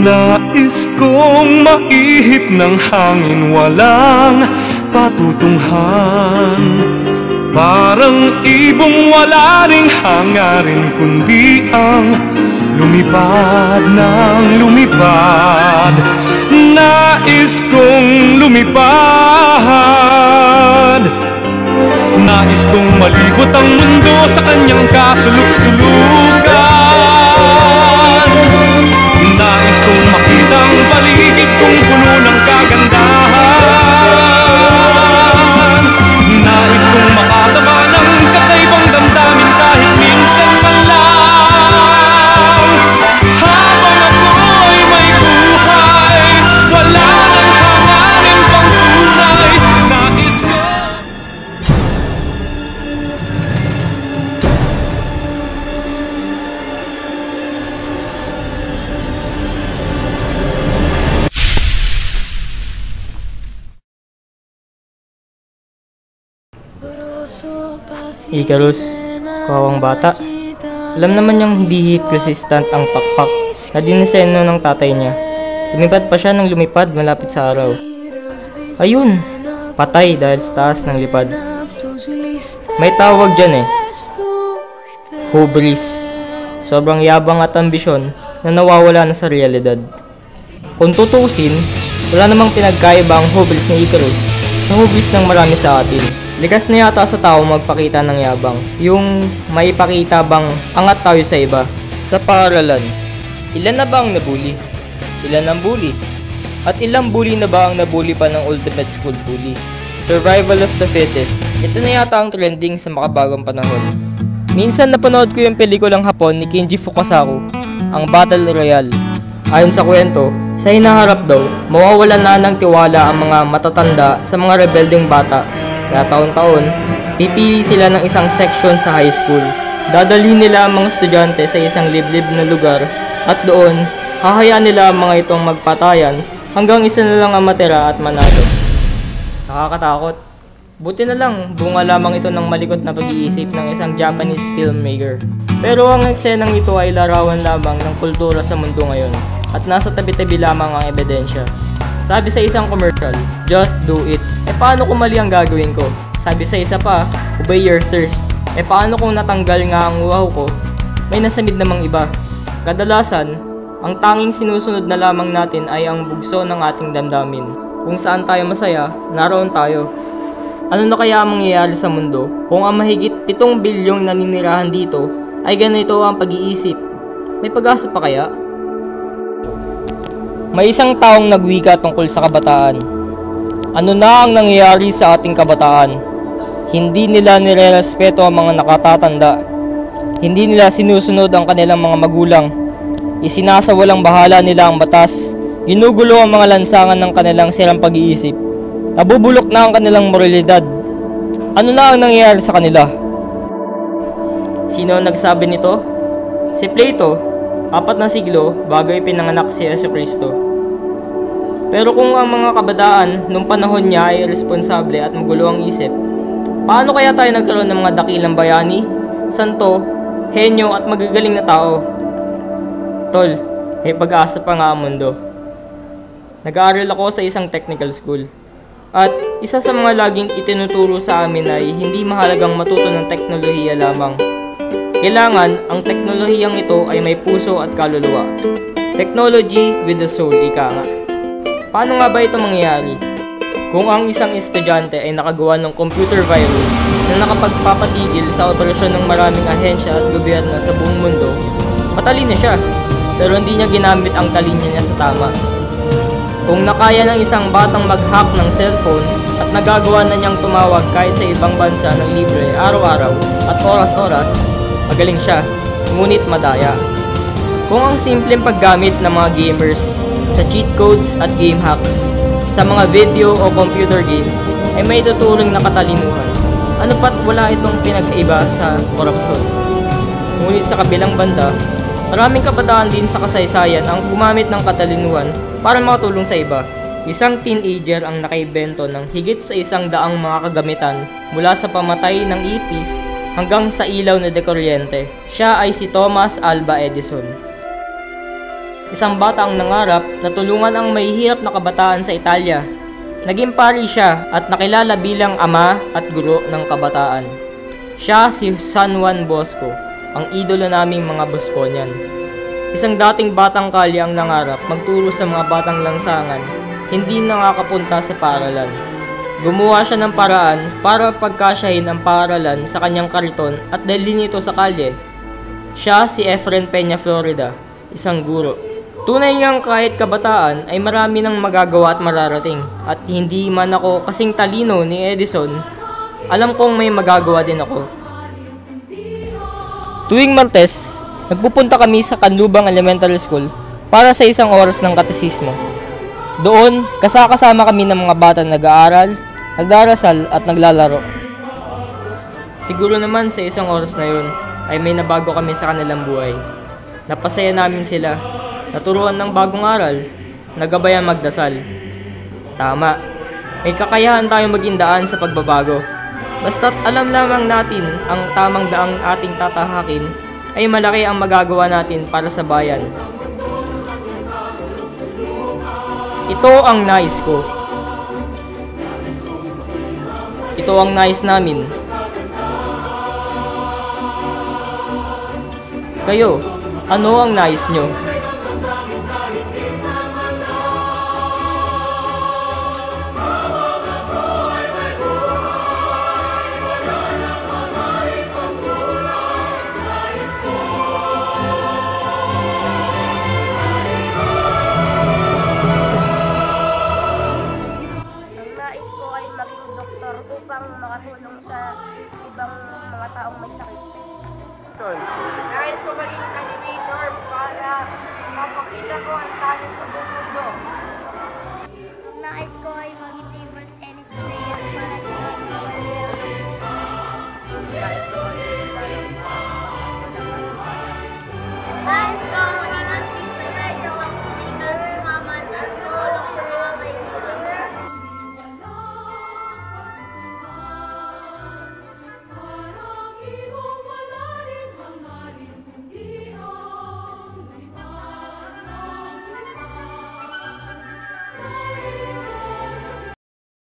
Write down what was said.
Nais kong maihip ng hangin, walang patutunghan. Parang ibong wala ring hangarin, kundi ang lumipad ng lumipad. Nais kong lumipad. Nais kong malibot ang mundo sa kanyang kasuluk-sulukan. Nais kong makita ang paligid kong puno ng kagandahan. Nais kong makatama ng kakaibang damdamin kahit minsan man lang. Habang ako'y may buhay, wala nang hangarin pang tunay. Nais ko Icarus, kawawang bata. Alam naman niyang hindi heat resistant ang pakpak na diniseno ng tatay niya. Lumipad pa siya ng lumipad malapit sa araw. Ayun, patay dahil sa taas ng lipad. May tawag dyan hubris. Sobrang yabang at ambisyon na nawawala na sa realidad. Kung tutuusin, wala namang pinagkaiba ang hubris ni Icarus sa hubris ng marami sa atin. Likas na yata sa tao magpakita ng yabang. Yung maipakita bang angat tayo sa iba. Sa paaralan, ilan na ba ang nabully? Ilan ang bully? At ilang bully na ba ang nabully pa ng ultimate school bully? Survival of the fittest. Ito na yata ang trending sa makabagong panahon. Minsan napanood ko yung pelikulang Hapon ni Kenji Fukasaku, ang Battle Royale. Ayon sa kwento, sa hinaharap daw, mawawala na ng tiwala ang mga matatanda sa mga rebelding bata. Kaya taon-taon, pipili sila ng isang section sa high school. Dadalhin nila ang mga estudyante sa isang liblib na lugar at doon, hahayaan nila ang mga itong magpatayan hanggang isa na lang ang matira at manalo. Nakakatakot. Buti na lang, bunga lamang ito ng malikot na pag-iisip ng isang Japanese filmmaker. Pero ang eksenang ito ay larawan lamang ng kultura sa mundo ngayon at nasa tabi-tabi lamang ang ebidensya. Sabi sa isang commercial, just do it. Paano kung mali ang gagawin ko? Sabi sa isa pa, obey your thirst. Paano kung natanggal nga ang uhaw ko? May nasamid namang iba. Kadalasan, ang tanging sinusunod na lamang natin ay ang bugso ng ating damdamin. Kung saan tayo masaya, naroon tayo. Ano na kaya ang mangyayari sa mundo kung ang mahigit 7 bilyong naninirahan dito ay ganito ang pag-iisip? May pag-asa pa kaya? May isang taong nagwika tungkol sa kabataan. Ano na ang nangyayari sa ating kabataan? Hindi nila nirerespeto ang mga nakatatanda. Hindi nila sinusunod ang kanilang mga magulang. Isinasawalang bahala nila ang batas. Ginugulo ang mga lansangan ng kanilang sirang pag-iisip. Nabubulok na ang kanilang moralidad. Ano na ang nangyayari sa kanila? Sino ang nagsabi nito? Si Plato. 4 na siglo bago ipinanganak si Jesucristo. Pero kung ang mga kabataan nung panahon niya ay responsable at magulo ang isip, paano kaya tayo nagkaroon ng mga dakilang bayani, santo, henyo at magagaling na tao? Tol, may pag-asa pa nga ang mundo. Nag-aaral ako sa isang technical school. At isa sa mga laging itinuturo sa amin ay hindi mahalagang matuto ng teknolohiya lamang. Kailangan ang teknolohiyang ito ay may puso at kaluluwa. Technology with the soul, ika nga. Paano nga ba ito mangyayari? Kung ang isang estudyante ay nakagawa ng computer virus na nakapagpapatigil sa operasyon ng maraming ahensya at gobyerno sa buong mundo, matalino siya, pero hindi niya ginamit ang talino niya sa tama. Kung nakaya ng isang batang mag-hack ng cellphone at nagagawa na niyang tumawag kahit sa ibang bansa ng libre araw-araw at oras-oras, magaling siya, ngunit madaya. Kung ang simpleng paggamit ng mga gamers sa cheat codes at game hacks sa mga video o computer games ay may tuturing na katalinuhan, ano pat wala itong pinag-iba sa korupsyon. Ngunit sa kabilang banda, maraming kabataan din sa kasaysayan ang gumamit ng katalinuhan para makatulong sa iba. Isang teenager ang nakaibento ng higit sa 100 mga kagamitan mula sa pamatay ng ipis hanggang sa ilaw na dekuryente. Siya ay si Thomas Alva Edison. Isang bata ang nangarap na tulungan ang mahihirap na kabataan sa Italia. Naging pari siya at nakilala bilang ama at guro ng kabataan. Siya si San Juan Bosco, ang idolo naming mga Bosconian. Isang dating batang kalye ang nangarap magturo sa mga batang lansangan, hindi nakakapunta sa paaralan. Gumawa siya ng paraan para pagkasyahin ang paaralan sa kanyang kariton at dalhin ito sa kalye. Siya si Efren Peña Florida, isang guro. Tunay ngang kahit kabataan ay marami nang magagawa at mararating. At hindi man ako kasing talino ni Edison, alam kong may magagawa din ako. Tuwing Martes, nagpupunta kami sa Canlubang Elementary School para sa isang oras ng katesismo. Doon, kasama kami ng mga bata nag-aaral, nagdarasal at naglalaro. Siguro naman sa isang oras na yun ay may nabago kami sa kanilang buhay. Napasaya namin sila, naturuan ng bagong aral, nagabayan magdasal. Tama, may kakayahan tayong maging daan sa pagbabago. Basta't alam lamang natin ang tamang daang ating tatahakin, ay malaki ang magagawa natin para sa bayan. Ito ang nais ko. Ito ang nais namin. Kayo, ano ang nais nyo? Nais ko ay maging doktor upang makatulong sa ibang mga taong may sakit. Nais ko maging animator para mapakita ko ang talent sa buong mundo. Nais ko ay